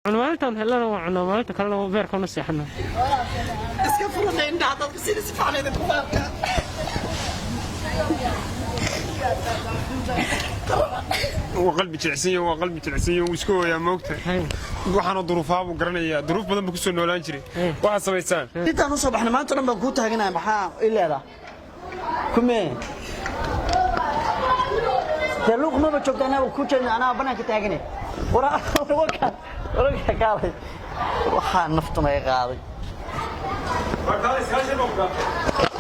أنا مالتان هلا أنا مالت كلنا بير كنا سيحنا. اسكفر اللي عند عطاك بسير سفعنا إذا كفارك. وقلبي تعسية وقلبي تعسية وسكو يا موقته. waxaan duruufaha u garanaya duruuf badan ku soo noolaan jiray waxa sameeysan intaan u soo baxnay maanta dhan baan ku taaganahay maxaa ileeda kumee taluq ma joogtana ku jeedna ana banaanka taaganay wara kaalay waxa naftu ma qaaday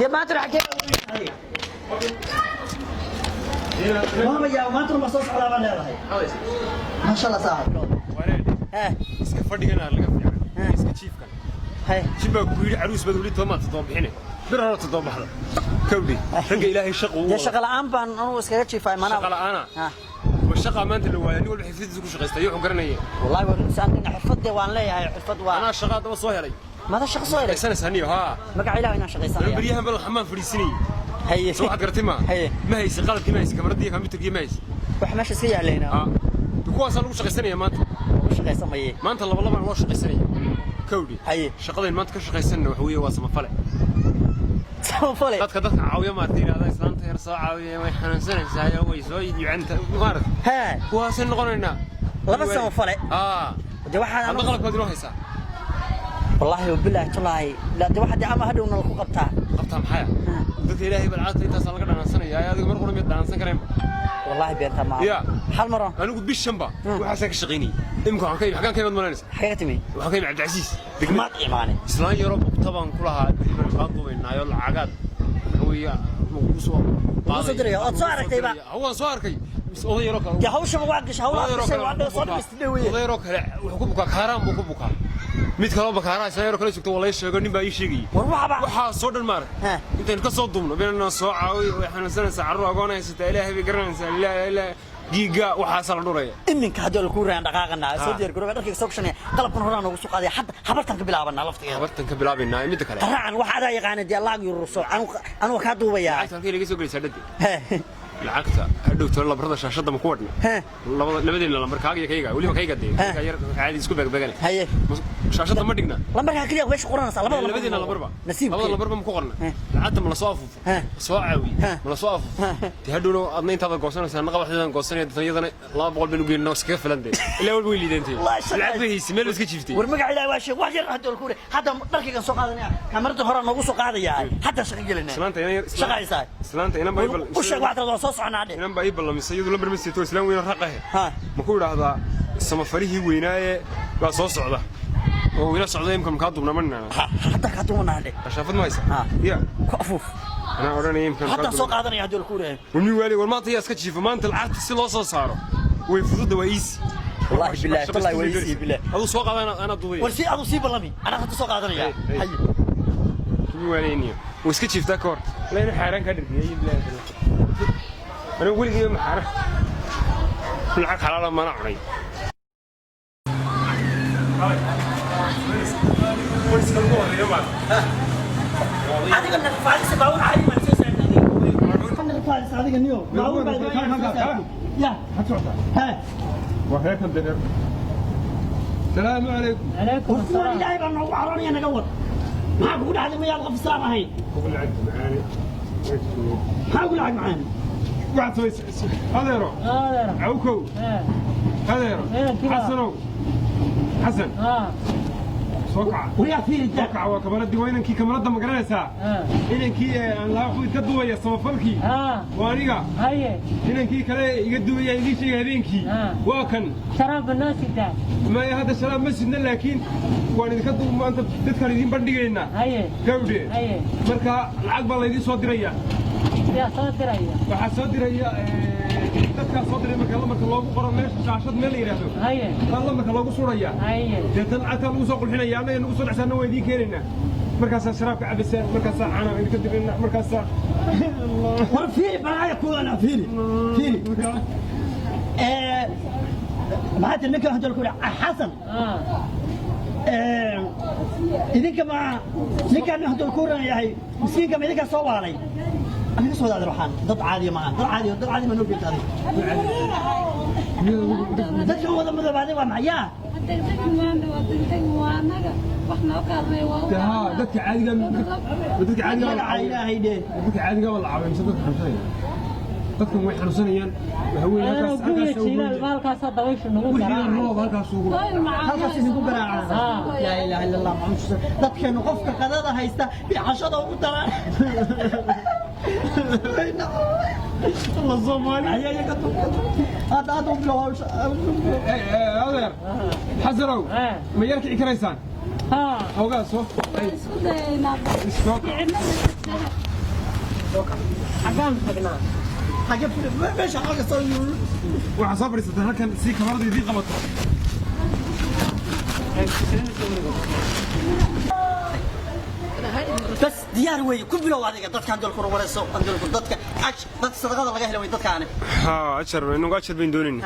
يا ما تروح كيف ماما يا ما تروح مصوص على بالها ما شاء الله صاحب iska fadhigana laga fiican iska chiefkan shiba ku yiri aruus bad wali tomaat toobixine bir hore todobaxda kawdi ragga ilaahay shaqo ya shaqa la'aan baan anu iskaga chiefay mana shaqa la'aana shaqa maanta la waayay wal xifdiisa ku shaqeystay wuxuu garanayay wallahi waan saanina xirfadda waan leeyahay xirfad waa ana shaqa daba soo helay ماذا شخص صاير؟ سنة سنية ها. مقع إلهي أنا شغال صاير. بريها بلو حمام فريسيني. هي. سو واحد قرتي ما. هي. ما هي سقالة كي ما هي كاميرا دي كاميرا كي ما هي. وحماش سيء علينا. بكوا صار شغال سنية ما أنت. شغال سمية. ما أنت الله ما شغال سنية. كودي. هي. شغالين ما أنت كشغال سنة وحوية واسمة فلع. سما فلع. لا تكذب عاوية ما تدير هذا إسلام تهر صاع عاوية ما يحنن سنة زايا ويسوي يعنت مغارد. ها. واسن قرنا. لا بس سما فلع. ده واحد. أنا غلط بدي روح يسا. والله وبالله تلاهي لا ده واحد عم هدو نلقو قبتها محيا ذك إلهي بالعاطفة أنت صار لك دانسنا يا هذا مرة قلنا دانسنا كريم والله بينتها معه يا حال مرة أنا قلت بالشنبة وحاسك شقيني يمكن حكي حكان كيف مدمنانس حكيت مين وحكي عبد العزيز ما إيماني إسلام يا رب طبعا كلها الخاطب إن يلا عقاد هو صدري صارك تبع هو صارك أضيرك يا هوش مواقش هو صار مستدوي أضيرك وحكمك حرام وحكمك mid kale oo bakaara isagoo kale sugto walay sheego nin baa ii sheegay waxa soo dhalmaar intaan ka soo duubno beenana soo caawiyo waxaan sanaysaa carruur agoonaysa ilaahay bay garanaysaa ilaa giga waxa sala dhuraya iminka hadal ku raan dhaqaaqana soo diyaar garooba dharkiisa soo qashanay qalabkan horaan ugu soo qaaday hadda habartan ka bilaabana laftigeeda habartan ka bilaabina mid kale qaraan waxa aad yaqaan dii Allah yuru soo anu ka duubaya halkii laga soo galay sadad lacagta hadhow tolo labrada shaashada ma ku wadna labadina lambarkaaga iyo kayga waliba kayga dee yar caadi isku beegbeegane haye shaashada ma dhigna lambarka kaliya weesh qoranaysa labadina lambarba labada lambarba ma ku qorna lacagta ma la soo afufo soo caawi ma la soo afufo tii hadhow adna intaada goosanaysa naqa waxdan goosanaya dadiyadana 200 bin u geeyno iska filanday ilaa walba way liidantii lacag bihis meel iska jiiftay war magac ilaa waa shay wax yar hadda ku hadda dharkigan soo qaadanaya kamarada hore noogu soo qaadaya hadda shaqo gelinay islaanta ina bible u sheeg waxda soo soconaade inaan baa balamisay iyadu lambar ma siito islaan weyn raqahe ma ku raahdaa sama farihi weynaaye baa soo socda oo ila socday imkan ka dubna manna hadda ka dubnaade shaafad ma haysa ya ku afuf ana oranay imkan hadda soo qaadanaya hadda ku reey wani wali war maanta iska jiifo maanta lacagta si loo soo saaro way fudud waa easy والله بالله والله ويسي بالله هذا سوق انا دوبي ورسي هذا سي بلمي انا خدت سوق هذا يا حي شنو وين واسكت شفت كور لين حيران كدركي بالله أنا أقول لك يوم حارة العق حلال ما نعري. هذه كنا فارس بعون عالي ما نسيت كنا فارس هذه اليوم بعون بعد يا ها وهيك الدنيا السلام عليكم عليكم السلام لا يبقى نروح عراني أنا قول ما أقول هذا ما يبغى في السلامة هي أقول عاد معاني ما أقول عاد معاني واحد هذا يروح عوكو هذا يروح حسنو حسن سوقع ويا فيل سوقع وكبرت وينك كاميرا ما قرنيسا إنك الله أخوي كدوية سمفلكي وانيقا إنك كلا يقدوية إيش هذينكي وكان شراب الناس ده ما هذا شراب مسجدنا لكن وانا كدو ما أنت تذكر يدين بندقينا كودي مركا العقبة اللي دي صدرية يا صدرية وحصدرية dadka soo diray marka loogu qoro meesha shaashad meel yiraahdo qalla marka loogu suraya deetan ata lagu soo qulxinaya annaga nagu soo dhaxsana weydii keenina markaas sharaabka cabisa markaas caana ka dibina markaas war fiiri baa ku ana fiiri ما هذا المكان هذول كله حسن إذا كما مكان هذول كله يعني مسكين كم إذا كسووا علي أنا كسووا هذا روحان ضد عادي معه ضد عادي منو بيت هذه ضد شو هذا ماذا بعدين ومعيا dadka caadiga wala caawin dadka xanuunsanaya dadkan way xanuunsanayaan haweenaydaas halkaas dabayshu nagu halkaas idinku garaacaan laa ilaaha illa allah muxammad dadkeenu qofka qadada haysta bixashada ugu daraan الله صومالي هذا بلوش هذا حزروا ما يركع كريسان او قاسو حقام حقنا حاجه مش حاجه صار waxa soo fariisatay halkan si kamarada idin qabato بس ديار وي كل بلو هذيك دتك عند الكره ولا سو عند الكره دتك عش دت صدقه laga helo way dadkaane ها اشر انو اشر بين دونين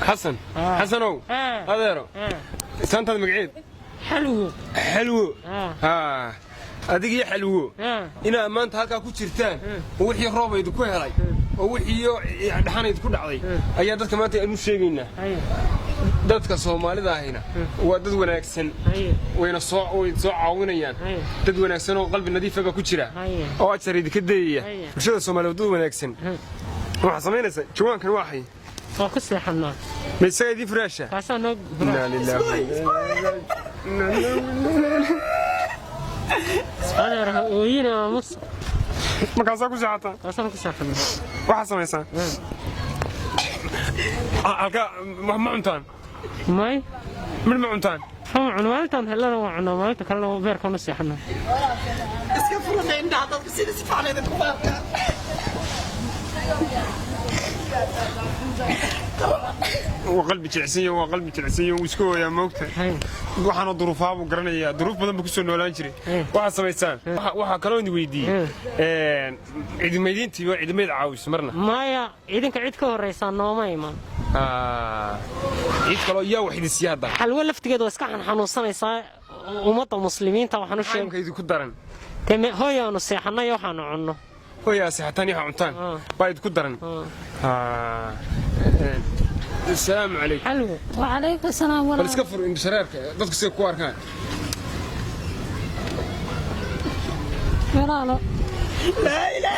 حسن حسنو هذيرو سانتد مقعيد حلو ها adiga iyo xalwo ina maanta halka ku jirtaan oo wixii roobayd ku helay oo wixii dhaxanayd ku dhacday ayaa dadka maanta aanu sheegaynaa dadka Soomaalida ahina waa dad wanaagsan wayna soo caawinayaan dad wanaagsan oo qalbi nadiif ah ku jira oo ajarid ka deeyay bulshada Soomaaliyeed dad wanaagsan waxa sameynaysa jawaankan waxay oo ku seexanaa meesaydi freesha kaasano أنا وينا مص ما كان ساكو ساعة أصلا كسافنا واحد سميسان ألقى معمتان ماي من معمتان هم عنوانتان هلا وعنا ما تكلموا بيركم السحنا اسكفروا لين هذا بصير سفعنا ذا كفار وقلبي تعسية وقلبي تعسية وسكوا يا موقتها waxaan duruufaha u garanayaa duruuf badan ba ku soo noolaan jiray waxa sameeysan waxa kale oo weydii ciidamadiintii waa ciidamada caawis marna maya ciidanka cid ka horeysa nooma iman cid kale yaa wax idisiyaada halwa laftigeed waa iska xanuunsanaysaa ummadda muslimiinta waxaan u sheegay ku daran teme hooyaanu seexanay waxaan cunno hooyaa seexatan iyo cuntaan baad ku daran السلام عليكم حلو وعليكم السلام ورحمة الله بس كفر إن شرارك ضدك سير كوار كان ولا لا لا إله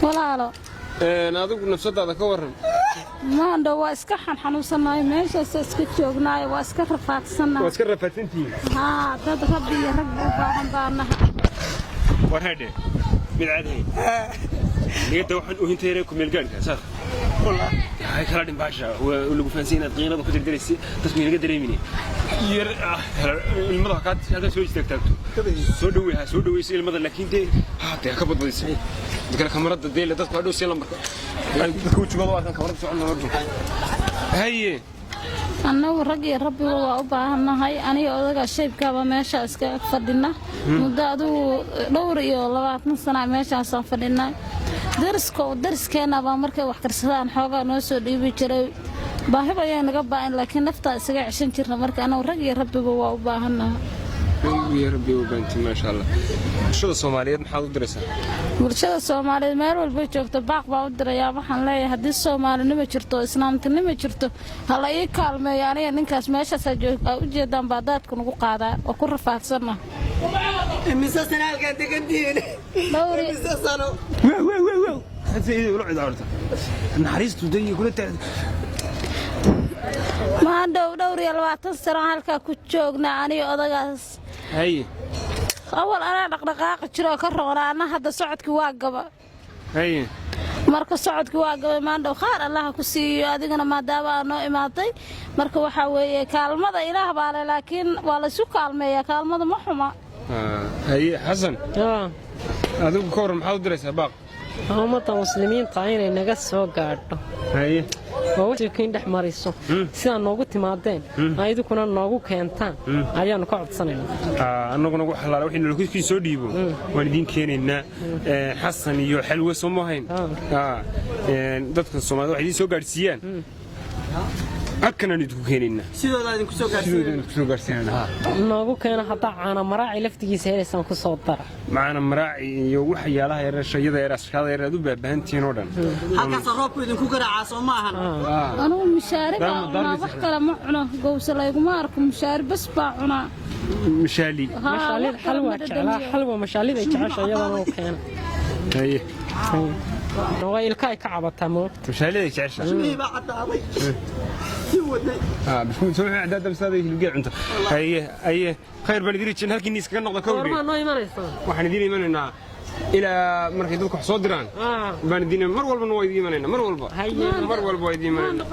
ولا لا نادوك نفسه هذا كورن ما عنده واسكحن حنوصلنا ماشي اسكتشوقنا واسكر رفاتسنا واسكر رفاتنتي ها دد ربي يرقب بارنا ورهدي من عادي نيته waxaan u hinteereeku meelgaanka sax والله هاي kala dhin baasha oo faansiina qiirada ku dirdiraysi tasmiir laga dareemini yar ilmada ka halka soo istaagto soo dhaweysay ilmada laakiin de haata ka badbadisay dadka kamarada deela dadku hadhow si lambarka ay ku jumado arkan kamarada soo mardo haye annagu rag iyo rabbi waa u baahanahay aniga odaga shaybkaaba meesha iska fadhina muddo adigu dhowr iyo 20 sano meeshaas aan fadhinay darskeena baa markay wax karsadaan xoogaa noo soo dhiibi jiray baahi ayay naga baahan laakiin nafta isaga cishan jirna marka anagu rag iyo rabbiba waa u baahanahay يا ربي وبنتي ما شاء الله bulshada Soomaaliyeed maxaad u diraysaa bulshada Soomaaliyeed meel walba joogto baaq baa u dirayaa waxaan leeyahay hadii Soomaalinimo jirto islaamtinimo jirto hala ii kaalmeeyo aniga ninkaas meeshaas jooga u jeedaan baadaadku nagu qaadaa oo ku rafaadsana imisa sana halka degantiin dhowri imisa sano wow hadii uu la cidaarta naxariistu day kula taad ma dhowr iyo 20 sano halka ku joognaa aniga odagaas hay awal ana dhaqdhaqaaq jiro ka roqnaana hadda socodkii waa gaba hay marka socodkii waa gaba maandhow qaar Allah ku siiyo adigana maadaama noo imaaday marka waxa weeye kaalmada ilaah baa laakiin waa la isu kaalmeeyaa kaalmada ma xuma hay xasan adigu ka war maxaad u diraysaa baaq ummadda muslimiinta inay naga soo gaadho hay oo wixii dhex mariso sida noogu timaadeen aydukuna noogu keentaan ayaanu ka codsanaynaa annaguna wax xalaal wixii noo ku soo dhiibo waan idin keenaynaa xasan iyo xalwa Soomaaliyeed dadka Soomaaliyeed waxay idin soo gaarsiiyaan أكنا ندكوكيننا sidooda idinku soo gaarsiin سيدو قرسينا noogu keena hataa caana maraaci laftigiisa helaysaan ku soo dara معنا مراعي وحي لها يا شيء يا رش هذا يا دوب بهنتين ودن halkaas roobku idinku garaaca soo ma ahan anugu mushaari baa cunaa wax kale ma cuno gowsa layguma arko mushaari bas baa cunaa مشالي mashaalid xalwa jeclaa xalwa mashaalid ay jecesha iyadana oo keena هي waa ilka ay ka cabataa moogta مشالي تعيش mii baa cadaaday si waday بتكون سوي اعداد بس هذا يلقى انت هي خير بندير جن هلكي نيس كان نقضه كودي warma noo imanaysaa waxaan idin imanayna ila markay dadku wax soo diraan baan idin mar walba noo idin imanayna mar walba mar walba idin imanayna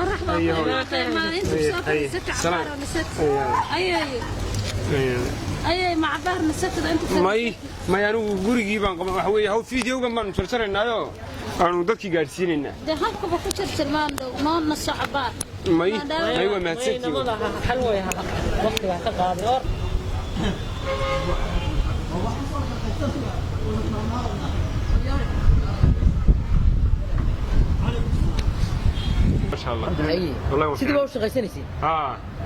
ayay macbaar nasakada inta may anigu gurigii baan qaban waxa weeye haw fiidiyowgan baan jarjaraynaayoo aanu dadkii gaadhsiinaynaa de halkaba ku jarjarmaan dhow noo naso cabaar may waa mahadsantihiin xalwa waqtiga ka qaaday or ما شاء الله haye والله sidii baa u shaqaysanaysiin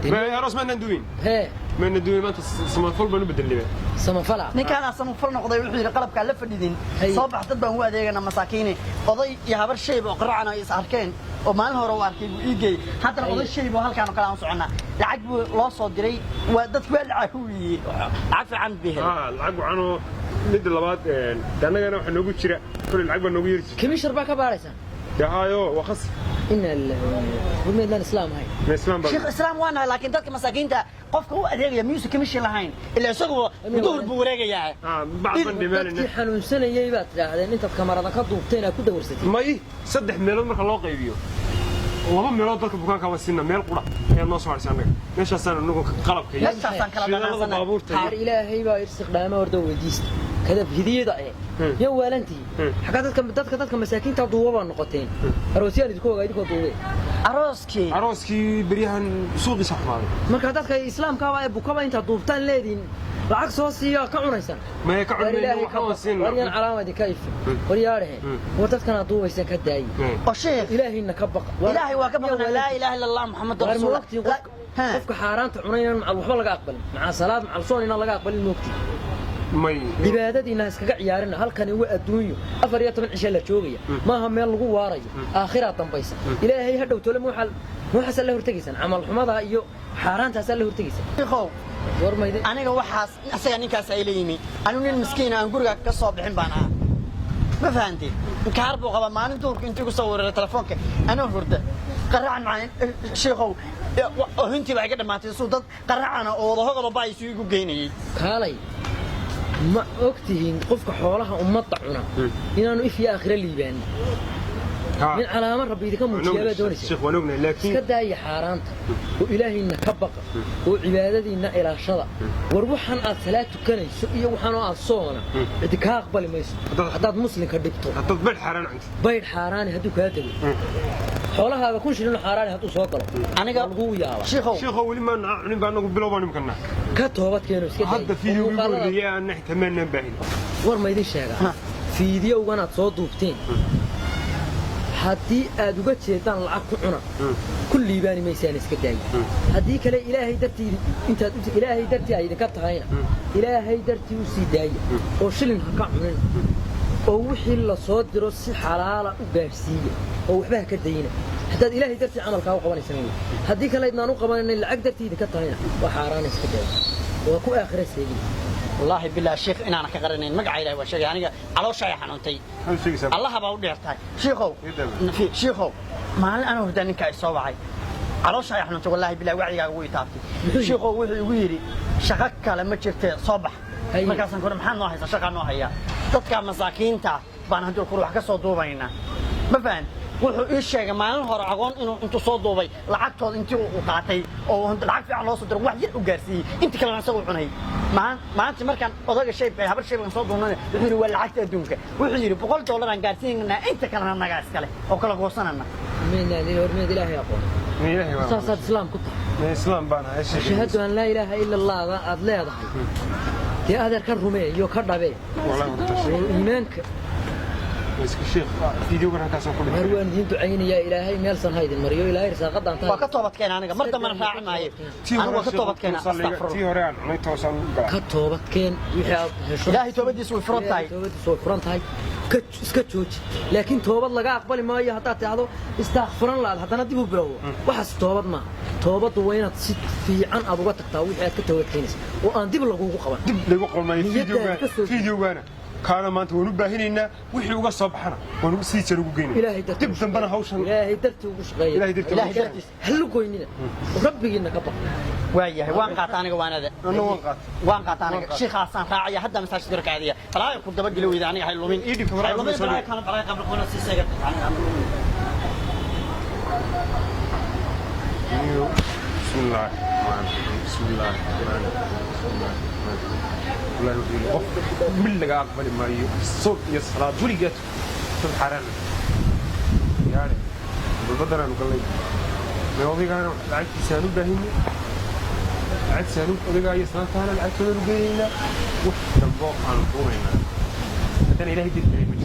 ما aroos ma nanduwin hee ma nanduwin maanta samafal baan u bedelnay samafala ninkaan asan fal noqday wuxuu yiri qalabka la fadhidin soo bax dad baan u adeegana masaakiin oday iyo habar shayb oo qaracana is arkeen oo maalin hore u arkay buu iigay haddana oday shayb oo halkaan kala aan socona lacag buu loo soo diray waa dadku waa lacag u yiri lacag fiican bixi lacag waxaanu mid labaad annagana waxa noogu jira kulli lacag baa noogu yiri kimishar baa ka baaraysan dahaayo waqas in al islaam hay islaam baa sheekh islaam waana laakiin dadka masaakiinta qofka u adeegaya music commission lahayn ila isagoo duhur buu wareegayaa bacban dhimaanina dadkii xanuunsanayay baad tirahdeen intaad kamarada ka duubteen aad ku dawarsatay may saddex meelood marka loo qaybiyo laba meelood dadka bukaanka waa sinna meel qura ee noo soo harsan anaga meeshaasaan anagu qalabka iyo meeshaasaan kala danaansanay baabuurta xaar ilaahay baa irsiqdaama horda weydiista kada hidiyada ya waalantii xaga dadka masaakiinta duuba noqoteen aroosiyaan idinku ogaa idinku duubay arooskii bariyahan suuqi saxmaaday marka dadka islaamka waa bukaba inta duubtaan leedin lacag soo siiya ka cunaysan ma ka cunayna waxa oo siin wariyaan calaamadi kayf wariyaarhe wadadkana duubaysan ka daayay oo sheekh ilaahayna ka baq ilaahay waa ka baqna laa ilaaha illa allah muhammadur rasuulullah qofka xaaraanta cunayna macal waxba laga aqbalin maca salaad macal soonina laga aqbalin moogti may cibaadadiina iskaga ciyaarina halkani waa adduunyo 14 cisho la joogaya maaha meel lagu waarayo aakhira dambaysa ilaahay hadhow tole waxaas la hortagaysan amal xumada iyo xaaraantaas la hortagaysan sheekhow warmayde aniga waxaas asaga ninkaas ay leeyimi anu nin miskiin aan guriga ka soo bixin baan ah ma fahanti kaar buu qaba maalin duurka intii ku soo wareeray telefoonka ana hurda qaracan macaan sheekhow hintii baa iga dhamaatay soo dad qaracana oo wada hogol baa isu geynayay kaalay ma ogtihiin qofka xoolaha ummadda cuna inaanu if iyo aakhira liibaan من علامة ربي إذا كان مجيبة دوني شيخ ونقنا لكن كده هي حارانته وإلهي نكبق وعبادتي إن إلى شرع وروحنا الثلاث كني سئية وحنا الصونة بدك أقبل ما يصير حتى مسلم كدكتور حتى بيت حاران عندك بيت حاران هدوك هاتي حولها بكونش لأنه حاران هاتو سوكرة أنا قلقوا يا شيخو ولما نبقى نقول بلوبان يمكننا كتوبت كانوا حتى فيديو يقول يا أن احتمالنا باهي ورما يدين شاقة فيديو وانا تصوتوا بتين haddii aad uga jeedaan lacag ku cuna kulli baani meeshaan iska daay haddii kale ilaahay dartii intaad ilaahay dartii ay idinka tahayna ilaahay dartii u sii daay oo shilin ha ka cunin oo wixii la soo diro si xalaal ah u gaarsiiya oo waxba ka dayna haddaad ilaahay dartii amalka u qabanaysan haddii kale idnaan u qabanayna lacag dartii idinka tahayna waa xaaraan iska daay waa ku aakhiraysiin والله بالله شيخ إن أنا كقرنين مقع إلى وشيء يعني على شيء حنونتي الله بقول يرتاح شيخو في شيخو ما أنا هداني كإصابة عي على شيء حنونتي والله بالله وعي قوي تابتي شيخو ويري شقك لما شفت صبح ما كان كنا محن واحد شقة نوعية تذكر مساكين تا بان هدول كروح كصدوا بينا ما فهم wuxuu ii sheegay maalin hore aqoon inuu intu soo duubay lacagtooda intii uu qaatay oo lacag fiican loo soo diray wax yar u gaarsiiyay inta kale aan soo cunay maanta markaan odaga shay bay habar shay baan soo duunay wuxuu yiri waa lacagta adduunka wuxuu yiri $100 aan gaarsiinayna inta kale naga iskale oo kala goosanana meena hormeed ilaahay aqoon ilaahay waa saasad islaam ku tahay islaam baan ahay shahadu an la ilaaha illa allah aad leedahay tii adeer ka rumeeyo ka dhabe wallahi iimaanka بس الشيخ فيديو كان كاسو كل مروان دين تعين يا إلهي ميلسن هيد المريو إلهي رساقة أنت وكتوبت كان أنا مرة ما راعي معي أنا وكتوبت كان أستغفر تي هوريان ما يتوصل كتوبت كان يحيى إلهي توبت يسوي فرنتاي توبت فرنتاي كتشوج لكن توبت لقى أقبل ما هي حتى تعالوا استغفر الله حتى نديبه بلو وحس توبت ما توبت وين تصير في عن أبو قتك تاوي حياة كتوبت كينس وأنا ديب لقوه قبل ديب لقوه ما فيديو أنا كان ما أنت ونبهينا وحي وقى صبحنا ونسيت رجوجين إلهي درت دب ذنبنا هوشن إلهي درت وش غير إلهي درت هل قويننا وربي إنك قطع وياه وان قاطعني وانا ذا أنا وان قاطعني شيخ حسن راعي حتى مساج درك عادية فلا يكون دبق لو إذا أنا هاي إيدي كبر هاي لومين براي كان براي قبل كنا سيسجد بسم الله بسم الله بسم الله الله يقول من اللي أقبل ما الصوت يصرى ولقيت في الحرام يعني بالقدر أنا قال لي ما هو بيجانا العيد سانو بهيني العيد سانو بيجا يسنا كان العيد سانو بهينا وحنا نبوق عن طولنا مثلا إلهي جد